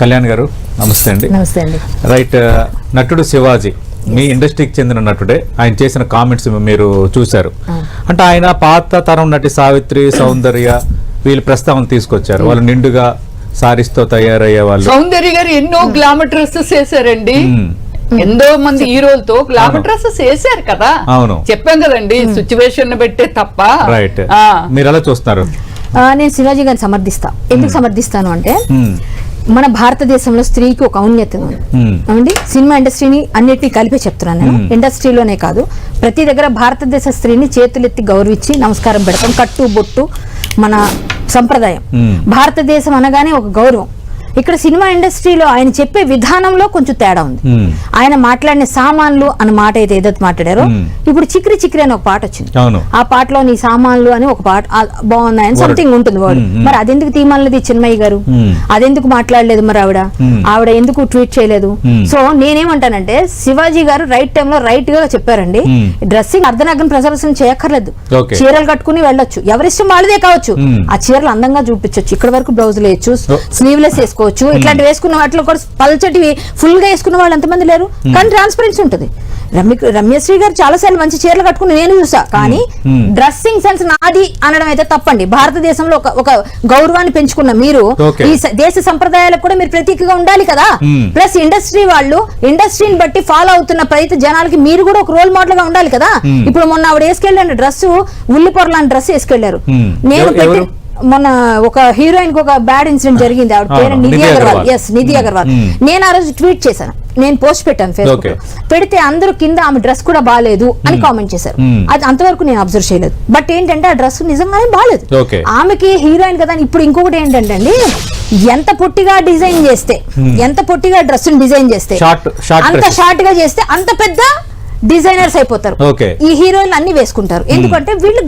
కళ్యాణ్ గారు నమస్తే అండి. నమస్తే అండి. రైట్, నటుడు శివాజీ మీ ఇండస్ట్రీకి చెందిన నటుడే. ఆయన చేసిన కామెంట్స్ మీరు చూశారు. అంటే ఆయన పాత తరం నటి సావిత్రి, సౌందర్య వీళ్ళు ప్రస్తావన తీసుకొచ్చారు. వాళ్ళు నిండుగా సారీస్తో తయారయ్యే వాళ్ళు. సౌందర్య గారు ఎన్నో గ్లామర్ డ్రెస్సెస్ వేసారండి. ఎంతో మంది హీరోలతో గ్లామర్ డ్రెస్సెస్ వేసారు కదా. అవును, చెప్పాం కదండి, సిచ్యువేషన్ పెట్టే తప్ప. రైట్, మీరు ఎలా చూస్తున్నారు? నేను శివాజీ గారిని సమర్థిస్తా. ఎందుకు సమర్థిస్తాను అంటే మన భారతదేశంలో స్త్రీకి ఒక ఔన్నత్యం ఉంది. సినిమా ఇండస్ట్రీని అన్నిటినీ కలిపి చెప్తున్నాను నేను. ఇండస్ట్రీలోనే కాదు, ప్రతి దగ్గర భారతదేశ స్త్రీని చేతులెత్తి గౌరవించి నమస్కారం పెడతాం. కట్టు బొట్టు మన సంప్రదాయం. భారతదేశం అనగానే ఒక గౌరవం. ఇక్కడ సినిమా ఇండస్ట్రీలో ఆయన చెప్పే విధానంలో కొంచెం తేడా ఉంది. ఆయన మాట్లాడిన సామాన్లు అన్న మాట ఏదైతే మాట్లాడారో, ఇప్పుడు చిక్రి చిక్రి అని ఒక పాట వచ్చింది. ఆ పాటలో నీ సామాన్లు అని ఒక పాట బాగున్నాయని సంథింగ్ ఉంటుంది వర్డ్. మరి అదెందుకు తీమాలది చిన్మయ్య గారు? అదెందుకు మాట్లాడలేదు? మరి ఆవిడ ఎందుకు ట్వీట్ చేయలేదు? సో నేనేమంటానంటే శివాజీ గారు రైట్ టైంలో రైట్ గా చెప్పారండి. డ్రెస్సింగ్ అర్ధనగ్న ప్రదర్శన చేయక్కర్లేదు. చీరలు కట్టుకుని వెళ్ళొచ్చు, ఎవరిష్టం వాళ్ళదే కావచ్చు. ఆ చీరలు అందంగా చూపించవచ్చు, ఇక్కడ వరకు బ్లౌజులు వేయచ్చు, స్లీవ్లెస్ వేసుకోవచ్చు. ఇట్లాంటి వేసుకున్న వాటిలో కూడా పల్చటి ఫుల్ గా వేసుకున్న వాళ్ళు ఎంతమంది లేరు? కానీ ట్రాన్స్పరెన్సీ ఉంటుంది. రమ్యశ్రీ గారు చాలా సార్లు మంచి చీరలు కట్టుకుని నేను చూసా. కానీ డ్రెస్సింగ్ సెన్స్ నాది అనడం అయితే తప్పండి. భారతదేశంలో ఒక గౌరవాన్ని పెంచుకున్న మీరు ఈ దేశ సంప్రదాయాలకు కూడా మీరు ప్రతీకగా ఉండాలి కదా. ప్లస్ ఇండస్ట్రీ వాళ్ళు ఇండస్ట్రీని బట్టి ఫాలో అవుతున్న ప్రతి జనాలకి మీరు కూడా ఒక రోల్ మోడల్ గా ఉండాలి కదా. ఇప్పుడు మొన్న ఆవిడ వేసుకెళ్ళిన డ్రెస్ ఉల్లి పొరలాంటి డ్రెస్ వేసుకెళ్లారు. నేను మొన్న ఒక హీరోయిన్ కి ఒక బ్యాడ్ ఇన్సిడెంట్ జరిగింది. ఆవిడ పేరు నిధి అగర్వాల్. నిధి అగర్వాల్. నేను ఆ రోజు ట్వీట్ చేశాను, నేను పోస్ట్ పెట్టాను ఫేస్బుక్ లో. పెడితే అందరూ కింద ఆమె డ్రెస్ కూడా బాగాలేదు అని కామెంట్ చేశారు. అది అంతవరకు నేను అబ్జర్వ్ చేయలేదు. బట్ ఏంటంటే ఆ డ్రెస్ నిజంగానే బాగాలేదు. ఆమెకి హీరోయిన్ కదా. ఇప్పుడు ఇంకొకటి ఏంటంటే అండి, ఎంత పొట్టిగా డిజైన్ చేస్తే, ఎంత పొట్టిగా డ్రెస్ డిజైన్ చేస్తే, అంత షార్ట్ గా చేస్తే అంత పెద్ద డిజైనర్స్ అయిపోతారు. ఈ హీరోయిన్లు అన్ని వేసుకుంటారు. ఎందుకంటే వీళ్ళు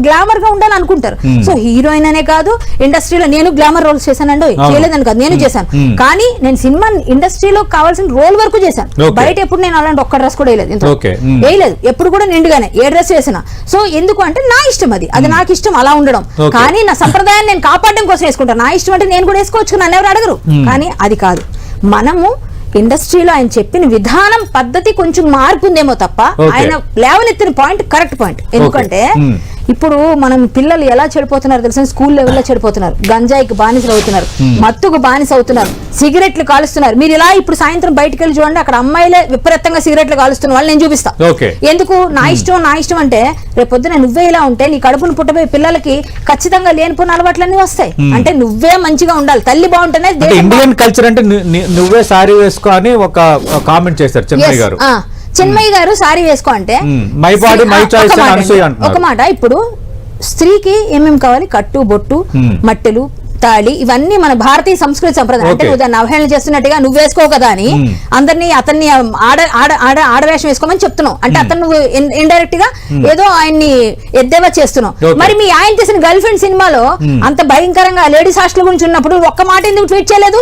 గ్లామర్ గా ఉండాలని అనుకుంటారు. సో హీరోయిన్ అనే కాదు, ఇండస్ట్రీలో నేను గ్లామర్ రోల్స్ చేశానండి, చేయలేదని కాదు, నేను చేశాను. కానీ నేను సినిమా ఇండస్ట్రీలో కావాల్సిన రోల్ వరకు చేశాను. బయట ఎప్పుడు నేను అలాంటి ఒక్క డ్రెస్ కూడా వేయలేదు. ఎప్పుడు కూడా నిండుగానే ఏ డ్రెస్ వేసినా. సో ఎందుకు అంటే నా ఇష్టం, అది నాకు ఇష్టం అలా ఉండడం. కానీ నా సంప్రదాయాన్ని నేను కాపాడడం కోసం వేసుకుంటాను. నా ఇష్టం అంటే నేను కూడా వేసుకోవచ్చు, నన్ను ఎవరు అడగరు. కానీ అది కాదు. మనము ఇండస్ట్రీలో ఆయన చెప్పిన విధానం పద్ధతి కొంచెం మార్పు ఉందేమో తప్ప ఆయన లేవనెత్తిన పాయింట్ కరెక్ట్ పాయింట్. ఎందుకంటే ఇప్పుడు మనం పిల్లలు ఎలా చెడిపోతున్నారు తెలుసా? స్కూల్ లెవెల్లో చెడిపోతున్నారు, గంజాయికి బానిసలు అవుతున్నారు, మత్తుకు బానిస అవుతున్నారు, సిగరెట్లు కాలుస్తున్నారు. మీరు ఇలా ఇప్పుడు సాయంత్రం బయటకు వెళ్ళి చూడండి, అక్కడ అమ్మాయిలే విపరీతంగా సిగరెట్లు కాలుస్తున్న వాళ్ళు నేను చూపిస్తా. ఎందుకు? నా ఇష్టం అంటే రేపు పొద్దున నువ్వే ఇలా ఉంటే నీ కడుపును పుట్టబోయే పిల్లలకి ఖచ్చితంగా లేనిపోయిన అలవాట్లన్నీ వస్తాయి. అంటే నువ్వే మంచిగా ఉండాలి, తల్లి బాగుంటేనే. ఇండియన్ కల్చర్ అంటే నువ్వే సారీ వేసుకో అని ఒక కామెంట్ చేశారు చిన్మయ్య గారు. చిన్మయ్య గారు సారీ వేసుకో అంటే ఒక మాట. ఇప్పుడు స్త్రీకి ఏమేమి కావాలి? కట్టు బొట్టు, మట్టెలు, తాళి, ఇవన్నీ మన భారతీయ సంస్కృతి సంప్రదాయం. అంటే నువ్వు దాన్ని అవహేళన చేస్తున్నట్టుగా నువ్వు వేసుకో కదా అని అందరినీ అతన్ని ఆడవేషం వేసుకోమని చెప్తున్నావు. అంటే అతను నువ్వు ఇండైరెక్ట్ గా ఏదో ఆయన్ని ఎద్దేవా చేస్తున్నావు. మరి మీ ఆయన చేసిన గర్ల్ ఫ్రెండ్ సినిమాలో అంత భయంకరంగా లేడీస్ హాస్టల్ గురించి ఉన్నప్పుడు ఒక్క మాట ఎందుకు ట్వీట్ చేయలేదు?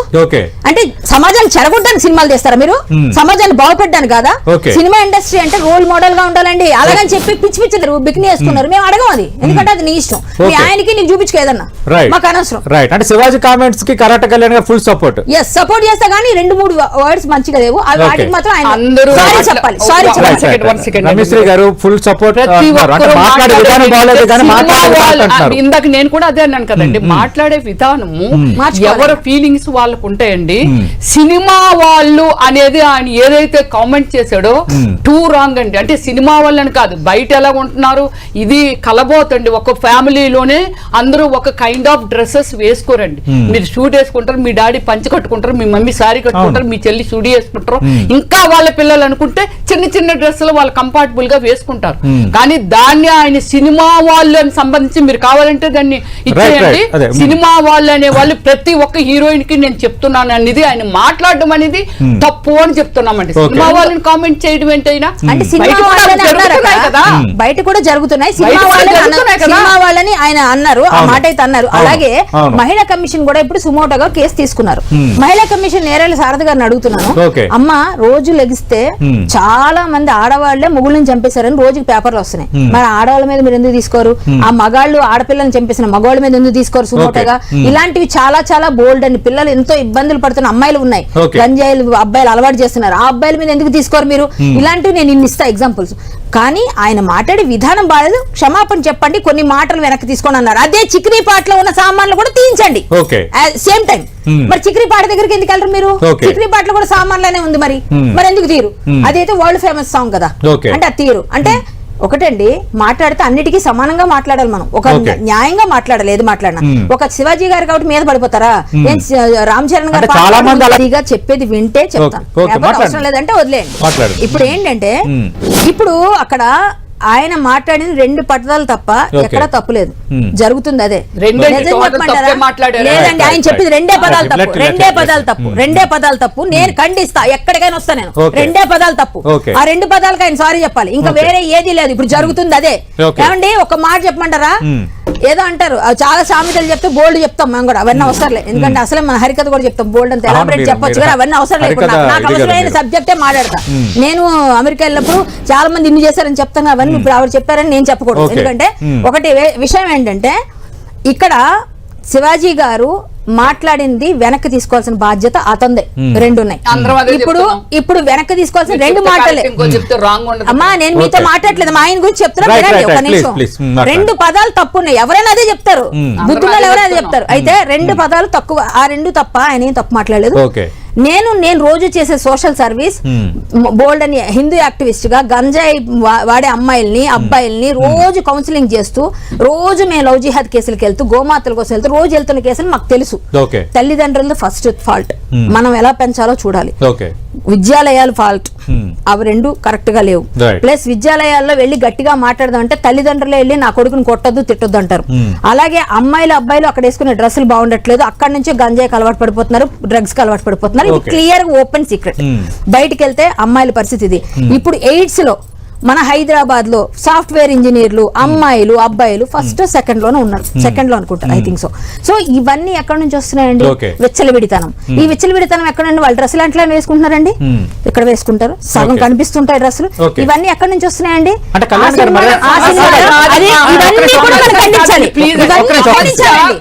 అంటే సమాజాన్ని చెడగొట్టడానికి సినిమాలు చేస్తారా మీరు? సమాజాన్ని బాగుపడ్డానికి కాదా? సినిమా ఇండస్ట్రీ అంటే రోల్ మోడల్ గా ఉండాలండి. అలాగని చెప్పి పిచ్చి పిచ్చి బికినీ వేసుకున్నారు, మేము అడగం. అది ఎందుకంటే అది నీ ఇష్టం. మీ ఆయనకి నీకు చూపించుకో ఏదన్నా, మాకు అనవసరం. అంటే శివాజీ కామెంట్స్ కి కరాట కళ్యాణ్ గారు ఫుల్ సపోర్ట్. సపోర్ట్ చేస్తా, కానీ 2-3 వర్డ్స్ మంచిగా లేవు. వాటికి మాత్రం ఆయన చెప్పాలి. రమ్యశ్రీ గారు ఫుల్ సపోర్ట్. ఇందాక నేను కూడా అదే అన్నాను కదండి, మాట్లాడే విధానము ఎవరి ఫీలింగ్స్ వాళ్ళకు ఉంటాయండి. సినిమా వాళ్ళు అనేది ఆయన ఏదైతే కామెంట్ చేశాడో టూ రాంగ్ అండి. అంటే సినిమా వాళ్ళని కాదు, బయట ఎలా ఉంటున్నారు ఇది కలబోతండి. ఒక ఫ్యామిలీలోనే అందరూ ఒక కైండ్ ఆఫ్ డ్రెస్సెస్ వేసుకోరండి. మీరు షూట్ వేసుకుంటారు, మీ డాడీ పంచి కట్టుకుంటారు, మీ మమ్మీ సారీ కట్టుకుంటారు, మీ చెల్లి సుడి వేసుకుంటారు. ఇంకా వాళ్ళ పిల్లలు అనుకుంటే చిన్న చిన్న డ్రెస్సులు వాళ్ళు కంఫర్టబుల్ గా వేసుకుంటారు. కానీ దాన్ని ఆయన సినిమా వాళ్ళని సంబంధించి మీరు కావాలంటే దాన్ని ఇచ్చేయండి. సినిమా వాళ్ళు అనే వాళ్ళు ప్రతి ఒక్క హీరోయిన్ కి నేను చెప్తున్నాను అనేది ఆయన మాట్లాడడం అనేది తప్పు అని చెప్తున్నామండి. సినిమా వాళ్ళని కామెంట్ చేయడం ఏంటైనా అంటే బయట కూడా జరుగుతున్నాయి. సినిమా వాళ్ళని ఆయన అన్నారు, ఆ మాట అయితే అన్నారు. అలాగే మహిళా కమిషన్ కూడా ఇప్పుడు సుమోటోగా కేసు తీసుకున్నారు. మహిళా కమిషన్ నేరేళ్ల శారద గారిని అడుగుతున్నాను, అమ్మ రోజు లెగిస్తే చాలా మంది ఆడవాళ్లే మొగుళ్ళని చంపేశారని రోజుకి పేపర్లు వస్తున్నాయి. మరి ఆడవాళ్ళ మీద మీరు ఎందుకు తీసుకోరు? ఆ మగాళ్ళు ఆడపిల్లని చంపేసిన మగవాళ్ళ మీద ఎందుకు తీసుకోరు సుమోటోగా? ఇలాంటివి చాలా చాలా బోల్డ్ అని పిల్లలు ఎంతో ఇబ్బందులు పడుతున్న అమ్మాయిలు ఉన్నాయి, Okay. గంజాయిలు అబ్బాయిలు అలవాటు చేస్తున్నారు, ఆ అబ్బాయిల మీద ఎందుకు తీసుకోరు మీరు? ఇలాంటివి నేను ఇన్ని ఇస్తా ఎగ్జాంపుల్స్. కానీ ఆయన మాట్లాడే విధానం బాలేదు, క్షమాపణ చెప్పండి, కొన్ని మాటలు వెనక్కి తీసుకొని అన్నారు. అదే చిక్రీపాట్లో ఉన్న సామాన్లు కూడా తీయించండి Okay. Same time. మరి చిక్రీపాట దగ్గరికి ఎందుకు వెళ్ళరు మీరు? Okay. చిక్రీపాట్లో కూడా సామాన్లనే ఉంది, మరి ఎందుకు తీరు? అదైతే వరల్డ్ ఫేమస్ సాంగ్ కదా, Okay. అంటే అది తీరు. అంటే ఒకటండి, మాట్లాడితే అన్నిటికీ సమానంగా మాట్లాడాలి మనం, ఒక Okay. న్యాయంగా మాట్లాడాలి ఏది మాట్లాడినా. ఒక శివాజీ గారు కాబట్టి మీద పడిపోతారా? రామ్ చరణ్ గారు అంటే చాలా మంది అలా- పాటగా చెప్పేది వింటే చెప్తాను, Okay. లేకపోతే మాట్లాడండి. అవసరం లేదంటే వదిలేయండి. మాట్లాడండి. ఇప్పుడు ఏంటంటే ఇప్పుడు అక్కడ ఆయన మాట్లాడిన 2 పదాలు తప్ప Okay. ఎక్కడ తప్పులేదు, జరుగుతుంది అదే. రెండే నిజం total చెప్పమంటారా? తప్పే మాట్లాడారు. లేదండి, ఆయన Right, చెప్పింది right. 2 పదాలు Okay, తప్పు, let- 2 let- పదాలు తప్పు, 2 పదాలు తప్పు. నేను ఖండిస్తా, ఎక్కడికైనా వస్తా నేను. Okay. 2 పదాలు తప్పు. Okay. ఆ 2 పదాలకు ఆయన సారీ చెప్పాలి, ఇంకా Okay. వేరే ఏది లేదు. ఇప్పుడు జరుగుతుంది అదే. Okay. ఏమండి, ఒక మాట చెప్పమంటారా? ఏదో అంటారు, అవి చాలా సామెతలు చెప్తే బోల్డ్ చెప్తాం మేము కూడా, అవన్నీ అవసరం లేదు. ఎందుకంటే అసలే మన హరికథ కూడా చెప్తాం, బోల్డ్ అంత ఎలాబరేట్ మీరు- చెప్పొచ్చు మీరు కానీ అవన్నీ అవసరం లేదు. హరికథ నాకు ఇది కదా అవసరమైన మీరు. సబ్జెక్టే మాట్లాడతా. నేను అమెరికా వెళ్ళినప్పుడు చాలా మంది ఇన్ని చేశారని చెప్తాను, అవన్నీ ఇప్పుడు ఆవిడ చెప్పారని నేను చెప్పకూడదు. Okay. ఎందుకంటే ఒకటి విషయం ఏంటంటే, ఇక్కడ శివాజీ గారు మాట్లాడింది వెనక్కి తీసుకోవాల్సిన బాధ్యత అతందే. 2 ఉన్నాయి. అందరం అదే చెప్తున్నాం. ఇప్పుడు వెనక్కి తీసుకోవాల్సిన 2 మాటలే. ఇంకో చెప్తే రాంగ్ ఉండదు. అమ్మా, నేను మీతో Okay. మాట్లాడలేదు, మా ఆయన గురించి చెప్తున్నా, Right, వినండి right, ఒక right. నిమిషం. Please, please. మాట్లాడండి. 2 పదాలు తప్పు ఉన్నాయి, ఎవరైనా అదే చెప్తారు, బుద్ధులు అదే ఎవరైనా అదే చెప్తున్నాం. చెప్తారు. అయితే 2 పదాలు తక్కువ, ఆ 2 తప్ప ఆయన ఏం తప్పు మాట్లాడలేదు. Okay. నేను రోజు చేసే సోషల్ సర్వీస్, బోల్డ్ అని హిందూ యాక్టివిస్ట్ గా గంజాయి వాడే అమ్మాయిల్ని అబ్బాయిల్ని రోజు కౌన్సిలింగ్ చేస్తూ, రోజు మేము లవ్ జిహాద్ కేసులకు వెళ్తూ, గోమాతల కోసం వెళ్తూ, రోజు వెళ్తున్న కేసులు మాకు తెలుసు. Okay. తల్లిదండ్రులది ఫస్ట్ ఫాల్ట్, మనం ఎలా పెంచాలో చూడాలి. Okay. విద్యాలయాలు ఫాల్ట్, అవి 2 కరెక్ట్ గా లేవు. Right. ప్లస్ విద్యాలయాల్లో వెళ్ళి గట్టిగా మాట్లాడదాం అంటే తల్లిదండ్రులు వెళ్ళి నా కొడుకుని కొట్టొద్దు తిట్టొద్దు అంటారు. అలాగే అమ్మాయిలు అబ్బాయిలు అక్కడ వేసుకునే డ్రెస్సులు బాగుండట్లేదు, అక్కడ నుంచి గంజాయికి అలవాటు పడిపోతున్నారు, డ్రగ్స్ కి అలవాటు పడిపోతున్నారు. ఇది Okay. Clear open secret. బయటికి వెళ్తే అమ్మాయిల పరిస్థితి ఇది. ఇప్పుడు ఎయిడ్స్ లో మన హైదరాబాద్ లో సాఫ్ట్వేర్ ఇంజనీర్లు అమ్మాయిలు అబ్బాయిలు ఫస్ట్ సెకండ్ లోనే ఉన్నారు, సెకండ్ లో అనుకుంటారు, ఐ థింక్ సో. సో ఇవన్నీ ఎక్కడి నుంచి వస్తున్నాయండి? Okay. విచ్చలవిడితనం. ఈ విచ్చలవిడితనం ఎక్కడండి? వాళ్ళ డ్రెస్సులు ఎట్లా వేసుకుంటున్నారండి, ఇక్కడ వేసుకుంటారు, సగం Okay. కనిపిస్తుంటాయి డ్రెస్సులు. Okay. ఇవన్నీ ఎక్కడి నుంచి వస్తున్నాయండి? అంటే కళ్యాణ్ గారు మరి- ఆ సినిమాలో- అది- ఇవన్నీ కూడా మనం ఖండించాలి. Please, ఇవన్నీ ఒక్క నిమిషం. ఖండించాలండి.